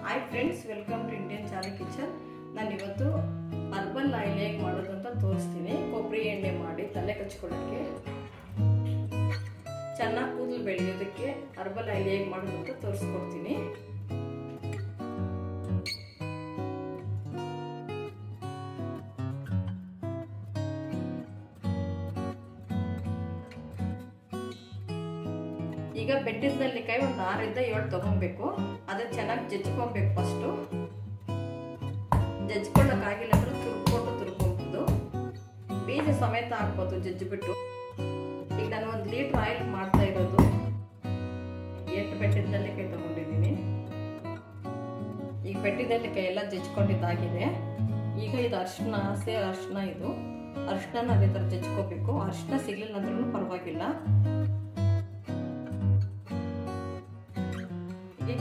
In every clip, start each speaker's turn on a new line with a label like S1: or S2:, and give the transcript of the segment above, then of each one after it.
S1: Hi friends, welcome to Indian ಚಾಲಿ kitchen. ನಾನು ಇವತ್ತು ಹರ್ಬಲ್ ಆಯಿಲ್ ಹೇಗೆ ಮಾಡೋದು ಅಂತ ತೋರಿಸ್ತೀನಿ. ಕೊಬ್ಬರಿ ಎಣ್ಣೆ ಮಾಡಿ ತಲೆ ಕಚ್ಕೊಳ್ಳೋಕ್ಕೆ, ಚೆನ್ನಾಗಿ ಕೂದಲು ಬೆಳೆಯೋದಕ್ಕೆ ಹರ್ಬಲ್ ಆಯಿಲ್ ಹೇಗೆ ಮಾಡೋದು ಅಂತ ತೋರಿಸ್ಕೊಡ್ತೀನಿ. ಈಗ ಬೆಟ್ಟದ ನೆಲ್ಲಿಕಾಯಿ ಒಂದು 6 ಇಂದ 7 ತಗೊಬೇಕು. ಅದನ್ನ ಚೆನ್ನಾಗಿ ಜಜ್ಕೊಬೇಕು. ಫಸ್ಟು ಜಜ್ಕೊಳ್ಳೋಕ್ಕಾಗಿಲ್ಲ ಅಂದ್ರೆ ತುರ್ಕೊಬಹುದು. ಬೀಜ ಸಮೇತ ಹಾಕ್ಬೋದು ಜಜ್ಜಿಬಿಟ್ಟು. ಈಗ ನಾನು 1 ಲೀಟರ್ ಆಯಿಲ್ ಮಾಡ್ತಾ ಇರೋದು 8 ಬೆಟ್ಟದ ನೆಲ್ಲಿಕಾಯಿ ತಗೊಂಡಿದ್ದೀನಿ. ಈಗ ಬೆಟ್ಟದ ನೆಲ್ಲಿಕಾಯಿ ಎಲ್ಲ ಜಜ್ಕೊಂಡಿದ್ದಾಗಿದೆ. ಈಗ ಇದು ಅರಿಶಿನ, ಹಸಿ ಅರಿಶಿನ, ಇದು ಅರಿಶಿನ ಅದೇ ಥರ ಜಜ್ಕೋಬೇಕು. ಅರಿಶಿನ ಸಿಗ್ಲಿಲ್ಲ ಅಂದ್ರೂ ಪರವಾಗಿಲ್ಲ.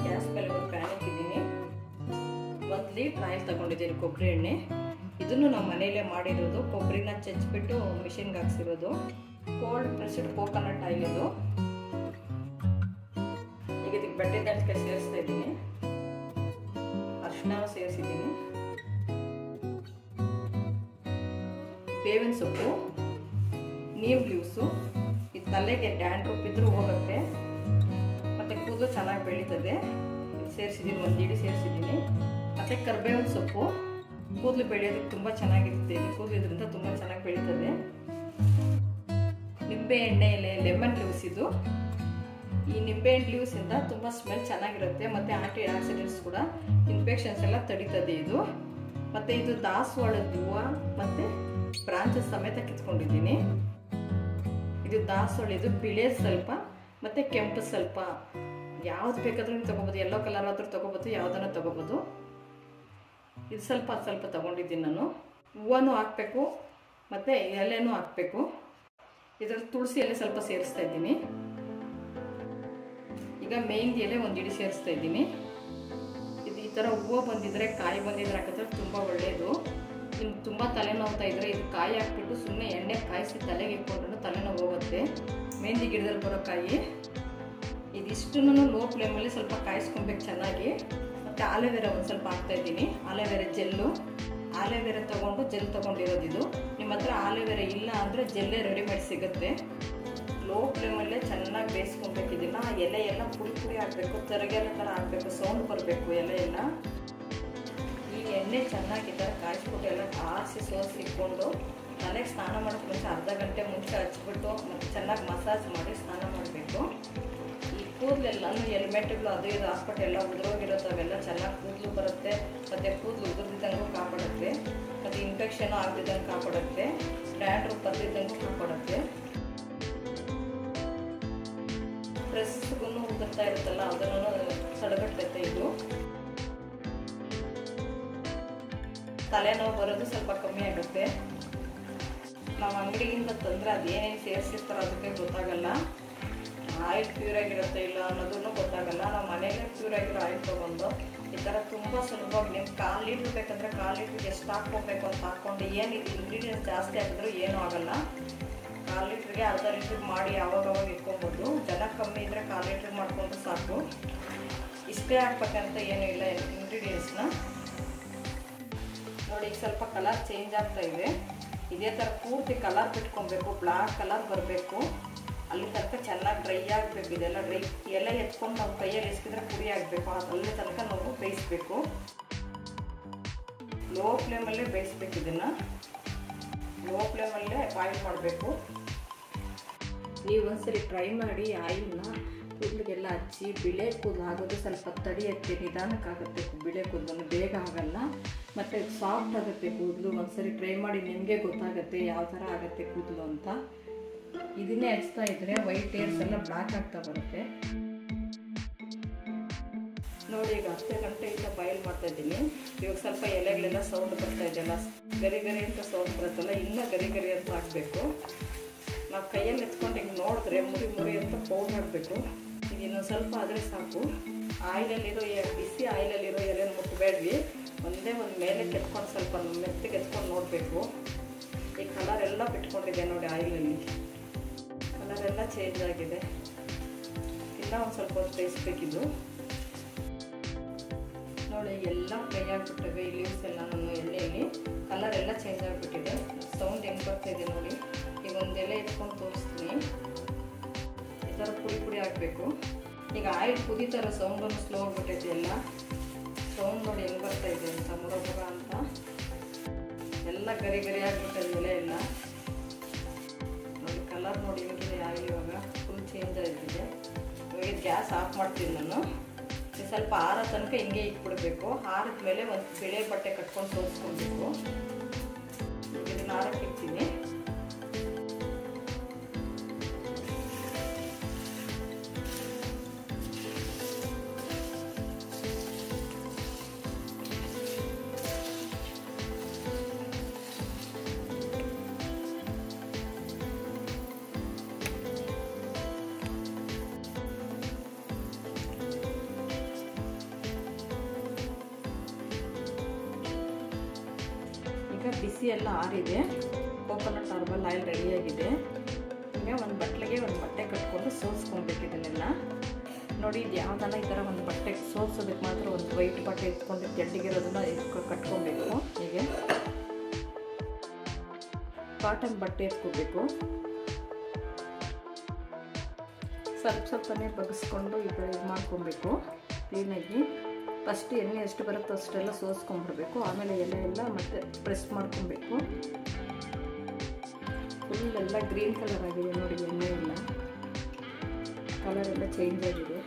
S1: ಗ್ಯಾಸ್ ಮೇಲೆ ಒಂದು ಪ್ಯಾನ್ ಇಟ್ಟಿದ್ದೀನಿ. 1 ಲೀಟರ್ ಆಯಿಲ್ ತಗೊಂಡಿದ್ದೀನಿ, ಕೊಬ್ಬರಿ ಎಣ್ಣೆ. ಇದನ್ನು ನಾವು ಮನೆಯಲ್ಲೇ ಮಾಡಿರೋದು. ಕೊಬ್ಬರಿನ ಚಚ್ಚಿಬಿಟ್ಟು ಮಿಷಿನ್ಗೆ ಹಾಕ್ಸಿರೋದು. ಕೋಲ್ಡ್ ಪ್ರೆಸ್ಡ್ ಕೋಕೋನಟ್ ಆಯಿಲ್ ಇದು. ಈಗ ಇದಕ್ಕೆ ಬೆಟ್ಟದ ನೆಲ್ಲಿಕಾಯಿ ಸೇರಿಸ್ತಾ ಇದ್ದೀನಿ. ಅರಿಶಿನ ಸೇರಿಸಿದ್ದೀನಿ. ಬೇವಿನ ಸೊಪ್ಪು, ನೀಮ್ ಲೀವ್ಸು. ಇದು ತಲೆಗೆ ಡ್ಯಾಂಡ್ರಫ್ ಇದ್ರೂ ಹೋಗುತ್ತೆ, ಮತ್ತೆ ಕೂದಲು ಚೆನ್ನಾಗಿ ಬೆಳೀತದೆ. ಸೇರಿಸಿದ್ದೀನಿ, 1 ಇಡಿ ಸೇರಿಸಿದ್ದೀನಿ. ಮತ್ತೆ ಕರಿಬೇವಿನ ಸೊಪ್ಪು ಕೂದಲು ಬೆಳೆಯೋದಕ್ಕೆ ತುಂಬ ಚೆನ್ನಾಗಿರುತ್ತೆ. ಇದು ಕೂದಲು ಇದರಿಂದ ತುಂಬ ಚೆನ್ನಾಗಿ ಬೆಳೀತದೆ. ನಿಂಬೆ ಎಣ್ಣೆ ಎಲೆ, ಲೆಮನ್ ಲೀವ್ಸ್. ಇದು ಈ ನಿಂಬೆ ಹಣ್ಣು ಲೀವ್ಸ್ ಇಂದ ತುಂಬ ಸ್ಮೆಲ್ ಚೆನ್ನಾಗಿರುತ್ತೆ. ಮತ್ತೆ ಆಂಟಿ ಆಕ್ಸಿಡೆಂಟ್ಸ್ ಕೂಡ, ಇನ್ಫೆಕ್ಷನ್ಸ್ ಎಲ್ಲ ತಡೀತದೆ ಇದು. ಮತ್ತೆ ಇದು ದಾಸವಾಳದ ಹೂವು ಮತ್ತೆ ಬ್ರಾಂಚಸ್ ಸಮೇತ ಕಿತ್ಕೊಂಡಿದ್ದೀನಿ. ಇದು ದಾಸವಾಳ, ಇದು ಬಿಳೆ ಸ್ವಲ್ಪ ಮತ್ತೆ ಕೆಂಪು ಸ್ವಲ್ಪ, ಯಾವ್ದು ಬೇಕಾದ್ರೂ ನೀವು ತಗೋಬೋದು. ಯೆಲ್ಲೋ ಕಲರ್ ಆದ್ರೂ ತಗೋಬೋದು, ಯಾವ್ದನ್ನ ತಗೋಬೋದು. ಇದು ಸ್ವಲ್ಪ ಸ್ವಲ್ಪ ತಗೊಂಡಿದ್ದೀನಿ ನಾನು. ಹೂವನು ಹಾಕ್ಬೇಕು ಮತ್ತೆ ಎಲೆನೂ ಹಾಕ್ಬೇಕು. ಇದರಲ್ಲಿ ತುಳಸಿ ಎಲೆ ಸ್ವಲ್ಪ ಸೇರಿಸ್ತಾ ಇದ್ದೀನಿ. ಈಗ ಮೆಹಂದಿ ಎಲೆ 1 ಇಡಿ ಸೇರಿಸ್ತಾ ಇದ್ದೀನಿ. ಇದು ಈ ಥರ ಹೂವು ಬಂದಿದ್ರೆ, ಕಾಯಿ ಬಂದಿದ್ರೆ ಹಾಕಿದ್ರೆ ತುಂಬ ಒಳ್ಳೆಯದು. ನಿಮ್ಗೆ ತುಂಬ ತಲೆನೋವ್ತಾ ಇದ್ರೆ ಇದು ಕಾಯಿ ಹಾಕ್ಬಿಟ್ಟು ಸುಮ್ಮನೆ ಎಣ್ಣೆ ಕಾಯಿಸಿ ತಲೆಗೆ ಇಟ್ಕೊಂಡ್ರು ತಲೆನೋವು ಹೋಗುತ್ತೆ. ಮೆಹಂದಿ ಗಿಡದಲ್ಲಿ ಬರೋ ಕಾಯಿ ಇದಿಷ್ಟನ್ನು ಲೋ ಫ್ಲೇಮಲ್ಲಿ ಸ್ವಲ್ಪ ಕಾಯಿಸ್ಕೊಬೇಕು ಚೆನ್ನಾಗಿ. ಮತ್ತು ಆಲೋವೆರಾ ಒಂದು ಸ್ವಲ್ಪ ಹಾಕ್ತಾ ಇದ್ದೀನಿ. ಆಲೋವೆರಾ ಜೆಲ್ಲು, ಆಲೋವೆರಾ ತೊಗೊಂಡು ಜೆಲ್ ತೊಗೊಂಡಿರೋದು ಇದು. ನಿಮ್ಮ ಹತ್ರ ಆಲೋವೆರಾ ಇಲ್ಲ ಅಂದರೆ ಜೆಲ್ಲೇ ರೆಡಿಮೇಡ್ ಸಿಗುತ್ತೆ. ಲೋ ಫ್ಲೇಮಲ್ಲೇ ಚೆನ್ನಾಗಿ ಬೇಯಿಸ್ಕೊಬೇಕು ಇದನ್ನು. ಎಲೆ ಎಲ್ಲ ಪುಡಿ ಪುಡಿ ಹಾಕಬೇಕು, ತರಗೆಲ್ಲ ಥರ ಹಾಕಬೇಕು, ಸೌಂಡ್ ಬರಬೇಕು ಎಲೆ ಎಲ್ಲ. ಈ ಎಣ್ಣೆ ಚೆನ್ನಾಗಿ ಈ ಥರ ಕಾಯಿಸ್ಬಿಟ್ಟು ಎಲ್ಲ ಆರಿಸಿ ಸೋಸಿ ಇಟ್ಕೊಂಡು ತಲೆಗೆ ಸ್ನಾನ ಮಾಡೋಕ್ಕೆ ಮುಂಚೆ ಅರ್ಧ ಗಂಟೆ ಮುಂಚೆ ಹಚ್ಬಿಟ್ಟು ಮತ್ತು ಚೆನ್ನಾಗಿ ಮಸಾಜ್ ಮಾಡಿ ಸ್ನಾನ ಮಾಡಬೇಕು. ಈ ಕೂದಲೆಲ್ಲನೂ ಹೆಲ್ಮೆಟ್ಗಳು ಅದು ಇದು ಹಾಸ್ಬಿಟ್ಟು ಎಲ್ಲ ಉದುರೋಗಿರೋದು ಅವೆಲ್ಲ ಚೆನ್ನಾಗಿ ಕೂದಲು ಬರುತ್ತೆ. ಮತ್ತು ಕೂದಲು ಉದುರಿದ್ದಂಗೂ ಕಾಪಾಡುತ್ತೆ. ಮತ್ತು ಇನ್ಫೆಕ್ಷನು ಆಗದಿದ್ದಂಗೆ ಕಾಪಾಡುತ್ತೆ. ಡ್ಯಾಂಡ್ರಫ್ ಬರ್ದಿದ್ದಂಗೂ ಕಾಪಾಡುತ್ತೆ. ಪ್ರೆಸ್ಗೂ ಉದುರ್ತಾ ಇರುತ್ತಲ್ಲ ಅದನ್ನು ತಡೆಗಟ್ಟುತ್ತೆ ಇದು. ತಲೆನೋವು ಬರೋದು ಸ್ವಲ್ಪ ಕಮ್ಮಿ ಆಗುತ್ತೆ. ನಾವು ಅಂಗಡಿಯಿಂದ ತಂದರೆ ಅದೇನೇನು ಸೇರಿಸಿರ್ತಾರೋ ಅದಕ್ಕೆ ಗೊತ್ತಾಗಲ್ಲ. ಆಯಿಲ್ ಪ್ಯೂರ್ ಆಗಿರುತ್ತೆ ಇಲ್ಲ ಅನ್ನೋದನ್ನು ಗೊತ್ತಾಗಲ್ಲ. ನಾವು ಮನೆಯಲ್ಲೇ ಪ್ಯೂರ್ ಆಗಿರೋ ಆಯಿಲ್ ತೊಗೊಂಡು ಈ ಥರ ತುಂಬ ಸುಲಭವಾಗಿ, ನಿಮ್ಗೆ 1/4 ಲೀಟ್ರ್ ಬೇಕಂದರೆ 1/4 ಲೀಟ್ರಿಗೆ ಎಷ್ಟು ಹಾಕ್ಕೊಬೇಕು ಅಂತ ಹಾಕ್ಕೊಂಡು, ಏನಿದೆ ಇಂಗ್ರೀಡಿಯೆಂಟ್ಸ್ ಜಾಸ್ತಿ ಹಾಕಿದ್ರೂ ಏನೂ ಆಗೋಲ್ಲ. 1/4 ಲೀಟ್ರಿಗೆ ಅರ್ಧ ಲೀಟ್ರಿಗೆ ಮಾಡಿ ಅವಾಗವಾಗ ಇಟ್ಕೊಬೋದು. ಜನ ಕಮ್ಮಿ ಇದ್ದರೆ 1/4 ಲೀಟ್ರಿಗೆ ಮಾಡಿಕೊಂಡ್ರೆ ಸಾಕು. ಇಷ್ಟೇ ಹಾಕ್ಬೇಕಂತ ಏನೂ ಇಲ್ಲ ಇಂಗ್ರೀಡಿಯೆಂಟ್ಸ್ನ. ನೋಡಿ, ಈಗ ಸ್ವಲ್ಪ ಕಲರ್ ಚೇಂಜ್ ಆಗ್ತಾ ಇದೆ. ಇದೇ ಥರ ಪೂರ್ತಿ ಕಲರ್ ಬಿಟ್ಕೊಬೇಕು, ಬ್ಲ್ಯಾಕ್ ಕಲರ್ ಬರಬೇಕು. ಅಲ್ಲಿ ತನಕ ಚೆನ್ನಾಗಿ ಡ್ರೈ ಆಗಬೇಕು. ಇದೆಲ್ಲ ಡ್ರೈ ಎಲ್ಲ ಎತ್ಕೊಂಡು ನಾವು ಕೈಯಲ್ಲಿ ಎಸ್ಕಿದ್ರೆ ಪುಡಿ ಆಗಬೇಕು. ಅಲ್ಲಿ ತನಕ ನಾವು ಬೇಯಿಸ್ಬೇಕು. ಲೋ ಫ್ಲೇಮಲ್ಲೇ ಬೇಯಿಸ್ಬೇಕು. ಇದನ್ನು ಲೋ ಫ್ಲೇಮಲ್ಲೇ ಬಾಯ್ಲ್ ಮಾಡಬೇಕು. ನೀವು ಒಂದ್ಸರಿ ಟ್ರೈ ಮಾಡಿ. ಆಯಿಲ್ನ ಕೂದಲಿಗೆಲ್ಲ ಹಚ್ಚಿ ಬಿಳೆ ಕೂದಲು ಆಗೋದು ಸ್ವಲ್ಪ ತಡೆಯುತ್ತೆ, ನಿಧಾನಕ್ಕಾಗುತ್ತೆ. ಬಿಳೆ ಕೂದಲು ಬೇಗ ಆಗಲ್ಲ, ಮತ್ತು ಸಾಫ್ಟ್ ಆಗುತ್ತೆ ಕೂದಲು. ಒಂದ್ಸರಿ ಟ್ರೈ ಮಾಡಿ, ನಿಮಗೆ ಗೊತ್ತಾಗುತ್ತೆ ಯಾವ ಥರ ಆಗುತ್ತೆ ಕೂದಲು ಅಂತ. ಇದನ್ನೇ ಹಚ್ತಾ ಇದ್ರೆ ವೈಟ್ ಹೇರ್ಸ್ ಎಲ್ಲ ಬ್ಲ್ಯಾಕ್ ಆಗ್ತಾ ಬರುತ್ತೆ. ನೋಡಿ, ಈಗ 10 ಗಂಟೆಯಿಂದ ಬಾಯ್ಲ್ ಮಾಡ್ತಾ ಇದ್ದೀನಿ. ಇವಾಗ ಸ್ವಲ್ಪ ಎಲೆಗಳೆಲ್ಲ ಸೌಂಡ್ ಬರ್ತಾ ಇದೆಯಲ್ಲ, ಗರಿ ಗರಿ ಅಂತ ಸೌಂಡ್ ಬರುತ್ತಲ್ಲ, ಇನ್ನೂ ಗರಿ ಗರಿ ಅಂತ ಹಾಕಬೇಕು. ನಾವು ಕೈಯಲ್ಲಿ ಎತ್ಕೊಂಡು ಹಿಂಗೆ ನೋಡಿದ್ರೆ ಮುರಿ ಮುರಿ ಅಂತ ಪೌಡ್ ಮಾಡಬೇಕು. ಈಗ ಇನ್ನೊಂದು ಸ್ವಲ್ಪ ಆದರೆ ಸಾಕು. ಆಯಿಲಲ್ಲಿರೋ ಬಿಸಿ ಆಯಿಲಲ್ಲಿರೋ ಎಲೆನ ಮುಟ್ಟಬೇಡ್ವಿ. ಒಂದೇ ಒಂದು ಮೇಲೆ ಕೆತ್ಕೊಂಡು ಸ್ವಲ್ಪ ಮೆತ್ತಗೆ ಎತ್ಕೊಂಡು ನೋಡಬೇಕು. ಈ ಕಲರ್ ಎಲ್ಲ ಬಿಟ್ಕೊಂಡಿದೆ ನೋಡಿ, ಆಯಿಲಲ್ಲಿ ಕಲರೆಲ್ಲ ಚೇಂಜ್ ಆಗಿದೆ. ಇನ್ನೂ ಒಂದು ಸ್ವಲ್ಪ ಹೊತ್ತು ಬೇಯಿಸ್ಬೇಕಿದ್ದು. ನೋಡಿ ಎಲ್ಲ ಫ್ರೈ ಆಗಿಬಿಟ್ಟಿವೆ. ಈ ಲೀವ್ಸ್ ಎಲ್ಲ ನಾನು ಎಣ್ಣೆಯಲ್ಲಿ ಕಲರ್ ಎಲ್ಲ ಚೇಂಜ್ ಆಗಿಬಿಟ್ಟಿದೆ. ಸೌಂಡ್ ಹೆಂಗೆ ಬರ್ತಾಯಿದೆ ನೋಡಿ. ಈಗ ಒಂದು ಎಲೆ ಇಟ್ಕೊಂಡು ತೋರಿಸ್ತೀನಿ. ಈ ಥರ ಪುಡಿ ಪುಡಿ ಆಗಬೇಕು. ಈಗ ಆಯಿಲ್ ಕುದೀತಾರ ಸೌಂಡನ್ನು ಸ್ಲೋ ಆಗಿಬಿಟ್ಟೈತೆ. ಎಲ್ಲ ಸೌಂಡ್ ನೋಡಿ ಹೆಂಗೆ ಬರ್ತಾಯಿದೆ ಅಂತ, ಮುರ ಅಂತ ಎಲ್ಲ ಗರಿ ಗರಿ ಆಗಿಬಿಟ್ಟದೆ ಎಲೆ ಎಲ್ಲ. ನೋಡಿ ಕಲರ್ ನೋಡಿ ಇವಾಗಿದೆ ಆಯಿಲ್ ಇವಾಗ ಫುಲ್ ಚೇಂಜ್ ಆಗಿದೆ. ಇವಾಗ ಗ್ಯಾಸ್ ಆಫ್ ಮಾಡ್ತೀನಿ ನಾನು. ಸ್ವಲ್ಪ ಆರ ತನಕ ಹಿಂಗೆ ಇಟ್ಬಿಡ್ಬೇಕು. ಆರದ ಮೇಲೆ ಒಂದು ಬಿಳೆ ಬಟ್ಟೆ ಕಟ್ಕೊಂಡು ಸೋಸ್ಕೊಬೇಕು. ಇದನ್ನ ಆರಕ್ಕೆ ಇಡ್ತೀನಿ. ಬಿಸಿ ಎಲ್ಲ ಆರಿದೆ. ಕೋಕೋನಟ್ ಹರ್ಬಲ್ ಆಯಿಲ್ ರೆಡಿಯಾಗಿದೆ. ಈಗ ಒಂದು ಬಟ್ಲಿಗೆ ಒಂದು ಬಟ್ಟೆ ಕಟ್ಕೊಂಡು ಸೋಸ್ಕೊಬೇಕು ಇದನ್ನೆಲ್ಲ. ನೋಡಿ ಇದು ಯಾವುದನ್ನ ಈ ಥರ ಒಂದು ಬಟ್ಟೆ ಸೋಸೋದಕ್ಕೆ ಮಾತ್ರ ಒಂದು ವೈಟ್ ಬಟ್ಟೆ ಇಟ್ಕೊಂಡು ಜಡ್ಡಿಗಿರೋದನ್ನ ಕಟ್ಕೊಬೇಕು. ಹೀಗೆ ಕಾಟನ್ ಬಟ್ಟೆ ಎತ್ಕೋಬೇಕು. ಸ್ವಲ್ಪ ಸ್ವಲ್ಪನೇ ಬಗ್ಸ್ಕೊಂಡು ಈ ಥರ ಇದು ಮಾಡ್ಕೊಬೇಕು ಕ್ಲೀನಾಗಿ. ಫಸ್ಟ್ ಎಣ್ಣೆ ಎಷ್ಟು ಬರುತ್ತೋ ಅಷ್ಟೆಲ್ಲ ಸೋಸ್ಕೊಂಡ್ಬಿಡ್ಬೇಕು. ಆಮೇಲೆ ಎಲೆ ಎಲ್ಲ ಮತ್ತೆ ಪ್ರೆಸ್ ಮಾಡ್ಕೊಬೇಕು. ಫುಲ್ ಎಲ್ಲ ಗ್ರೀನ್ ಕಲರ್ ಆಗಿದೆ ನೋಡಿ. ಎಣ್ಣೆ ಎಲ್ಲ ಕಲರ್ ಎಲ್ಲ ಚೇಂಜ್ ಆಗಿದೆ.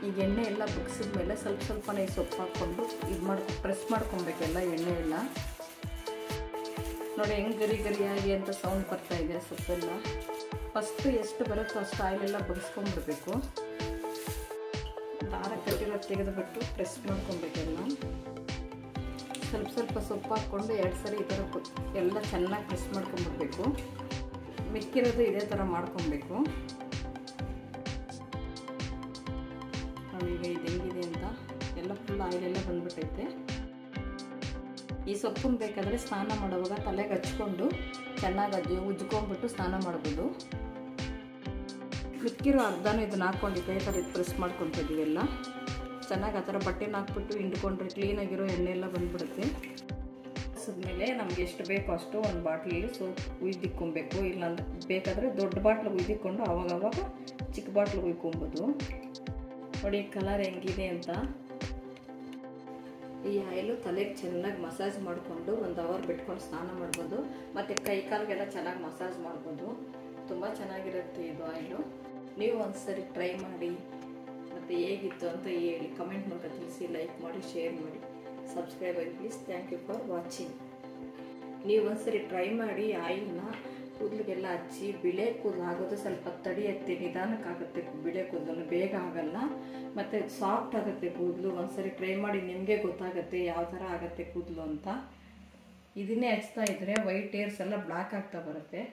S1: ಈಗ ಎಣ್ಣೆ ಎಲ್ಲ ಬಗ್ಸಿದ ಮೇಲೆ ಸ್ವಲ್ಪ ಸ್ವಲ್ಪನೇ ಸೊಪ್ಪು ಹಾಕ್ಕೊಂಡು ಇದು ಪ್ರೆಸ್ ಮಾಡ್ಕೊಬೇಕೆಲ್ಲ ಎಣ್ಣೆ ಎಲ್ಲ. ನೋಡಿ ಹೆಂಗೆ ಗರಿ ಗರಿಯಾಗಿ ಅಂತ ಸೌಂಡ್ ಬರ್ತಾ ಇದೆ ಸೊಪ್ಪೆಲ್ಲ. ಫಸ್ಟ್ ಎಷ್ಟು ಬರುತ್ತೋ ಅಷ್ಟು ಆಯಿಲೆಲ್ಲ ಬಗ್ಸ್ಕೊಂಡ್ಬಿಡ್ಬೇಕು. ದಾರ ಕಟ್ಟಿರೋದು ತೆಗೆದುಬಿಟ್ಟು ಪ್ರೆಸ್ ಮಾಡ್ಕೊಬೇಕೆಲ್ಲ. ಸ್ವಲ್ಪ ಸ್ವಲ್ಪ ಸೊಪ್ಪು ಹಾಕ್ಕೊಂಡು 2 ಸರಿ ಈ ಥರ ಎಲ್ಲ ಚೆನ್ನಾಗಿ ಪ್ರೆಸ್ ಮಾಡ್ಕೊಂಡ್ಬಿಡ್ಬೇಕು. ಮಿಕ್ಕಿರೋದು ಇದೇ ಥರ ಮಾಡ್ಕೊಬೇಕು. ನಾವೀಗ ಇದು ಹೆಂಗಿದೆ ಅಂತ ಎಲ್ಲ ಫುಲ್ ಆಯಿಲೆಲ್ಲ ಬಂದ್ಬಿಟ್ಟೈತೆ. ಈ ಸೊಪ್ಪನ್ನು ಬೇಕಾದರೆ ಸ್ನಾನ ಮಾಡುವಾಗ ತಲೆಗೆ ಹಚ್ಕೊಂಡು ಚೆನ್ನಾಗಿ ಉಜ್ಕೊಂಡ್ಬಿಟ್ಟು ಸ್ನಾನ ಮಾಡ್ಬೋದು. ಮಿಕ್ಕಿರೋ ಅರ್ಧನೂ ಇದನ್ನ ಹಾಕ್ಕೊಂಡು ಈ ಥರ ಇದು ಪ್ರೆಸ್ ಮಾಡ್ಕೊತಿದ್ದೀವಿ ಎಲ್ಲ ಚೆನ್ನಾಗಿ. ಆ ಥರ ಬಟ್ಟೆನ ಹಾಕ್ಬಿಟ್ಟು ಹಿಂಡ್ಕೊಂಡ್ರೆ ಕ್ಲೀನಾಗಿರೋ ಎಣ್ಣೆ ಎಲ್ಲ ಬಂದ್ಬಿಡುತ್ತೆ. ಮೇಲೆ ನಮ್ಗೆ ಎಷ್ಟು ಬೇಕೋ ಅಷ್ಟು ಒಂದು ಬಾಟ್ಲಲ್ಲಿ ಸೋಪ್ ಉಯ್ದಿಕ್ಕೊಬೇಕು. ಇಲ್ಲಾಂದ್ರೆ ಬೇಕಾದರೆ ದೊಡ್ಡ ಬಾಟ್ಲಿಗೆ ಉಯ್ದಿಕ್ಕೊಂಡು ಅವಾಗವಾಗ ಚಿಕ್ಕ ಬಾಟ್ಲಿಗೆ ಉಯ್ಕೊಬೋದು. ನೋಡಿ ಕಲರ್ ಹೆಂಗಿದೆ ಅಂತ. ಈ ಆಯಿಲು ತಲೆಗೆ ಚೆನ್ನಾಗಿ ಮಸಾಜ್ ಮಾಡಿಕೊಂಡು 1 ಅವರ್ ಬಿಟ್ಕೊಂಡು ಸ್ನಾನ ಮಾಡ್ಬೋದು. ಮತ್ತು ಕೈ ಕಾಲಿಗೆಲ್ಲ ಚೆನ್ನಾಗಿ ಮಸಾಜ್ ಮಾಡ್ಬೋದು. ತುಂಬ ಚೆನ್ನಾಗಿರುತ್ತೆ ಇದು ಆಯಿಲು. ನೀವು ಒಂದ್ಸರಿ ಟ್ರೈ ಮಾಡಿ ಮತ್ತು ಹೇಗಿತ್ತು ಅಂತ ಹೇಳಿ ಕಮೆಂಟ್ ಮೂಲಕ ತಿಳಿಸಿ. ಲೈಕ್ ಮಾಡಿ, ಶೇರ್ ಮಾಡಿ, ಸಬ್ಸ್ಕ್ರೈಬ್ ಆಗಿ please. Thank you for watching. ನೀವು ಒಂದ್ಸರಿ ಟ್ರೈ ಮಾಡಿ. ಆಯಿಲ್ನ ಕೂದಲಿಗೆಲ್ಲ ಹಚ್ಚಿ ಬಿಳೆ ಕೂದಲು ಆಗೋದು ಸ್ವಲ್ಪ ತಡೆಯುತ್ತೆ, ನಿಧಾನಕ್ಕಾಗುತ್ತೆ. ಬಿಳೆ ಕೂದಲು ಬೇಗ ಆಗಲ್ಲ ಮತ್ತು ಸಾಫ್ಟ್ ಆಗುತ್ತೆ ಕೂದಲು. ಒಂದ್ಸರಿ ಟ್ರೈ ಮಾಡಿ, ನಿಮಗೆ ಗೊತ್ತಾಗುತ್ತೆ ಯಾವ ಥರ ಆಗುತ್ತೆ ಕೂದಲು ಅಂತ. ಇದನ್ನೇ ಹಚ್ತಾ ಇದ್ದರೆ ವೈಟ್ ಹೇರ್ಸ್ ಎಲ್ಲ ಬ್ಲ್ಯಾಕ್ ಆಗ್ತಾ ಬರುತ್ತೆ.